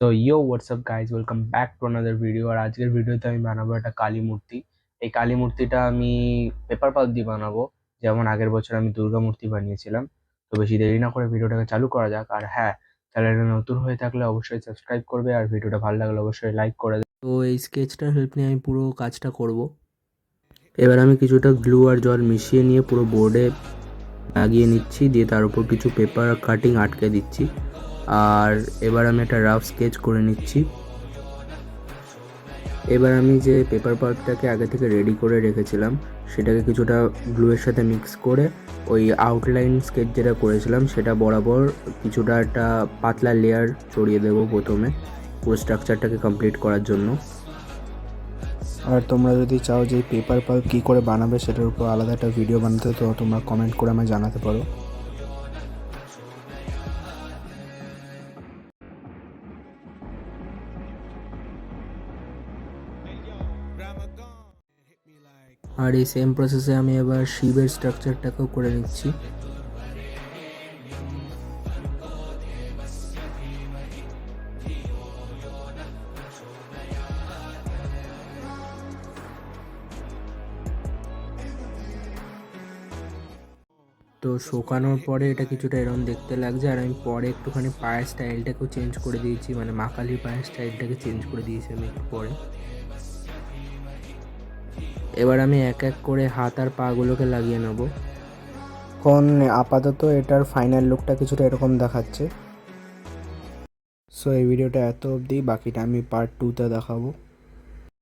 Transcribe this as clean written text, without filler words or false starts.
তো what's up guys, welcome back to another video. আর আজকের ভিডিওতে আমি বানাবো একটা কালী মূর্তি। এই কালী মূর্তিটা আমি পেপার পাল্প দিয়ে বানাবো, যেমন আগের বছর আমি দুর্গা মূর্তি বানিয়েছিলাম। তো বেশি দেরি না করে ভিডিওটাকে চালু করা যাক। আর হ্যাঁ, চ্যানেলটা নতুন হয়ে থাকলে অবশ্যই সাবস্ক্রাইব করবে, আর ভিডিওটা ভালো লাগলে অবশ্যই লাইক করে দেবে। তো এই স্কেচটার হেল্প নিয়ে আমি পুরো কাজটা করব। এবার আমি কিছুটা গ্লু আর জল মিশিয়ে নিয়ে পুরো বোর্ডে লাগিয়ে নিচ্ছি, দিয়ে তার উপর কিছু পেপার কাটিং আটকে দিচ্ছি। আর এবার আমি একটা রাফ স্কেচ করে নিচ্ছি। এবার আমি যে পেপার পাল্পটাকে আগে থেকে রেডি করে রেখেছিলাম সেটাকে কিছুটা গ্লুয়ের সাথে মিক্স করে ওই আউটলাইন স্কেচ যেটা করেছিলাম সেটা বরাবর কিছুটা একটা পাতলা লেয়ার ছড়িয়ে দেবো প্রথমে, পুরো স্ট্রাকচারটাকে কমপ্লিট করার জন্য। আর তোমরা যদি চাও যে পেপার পাল্প কী করে বানাবে সেটার উপর আলাদা একটা ভিডিও বানাতে, তো তোমরা কমেন্ট করে আমায় জানাতে পারো। আর এই সেম প্রসেসে আমি এবার শিবের স্ট্রাকচারটাকেও করে নিচ্ছি। তো শুকানোর পরে এটা কিছুটা এরকম দেখতে লাগছে, আর আমি পরে একটুখানি পায়ের স্টাইলটাকেও চেঞ্জ করে দিয়েছি, মানে মা কালীর পায়ের স্টাইলটাকে চেঞ্জ করে দিয়েছি আমি একটু পরে। এবার আমি এক এক করে হাত আর পাগুলোকে লাগিয়ে নেব। এখন আপাতত এটার ফাইনাল লুকটা কিছুটা এরকম দেখাচ্ছে। সো এই ভিডিওটা এত অবধি, বাকিটা আমি পার্ট 2তে দেখাবো।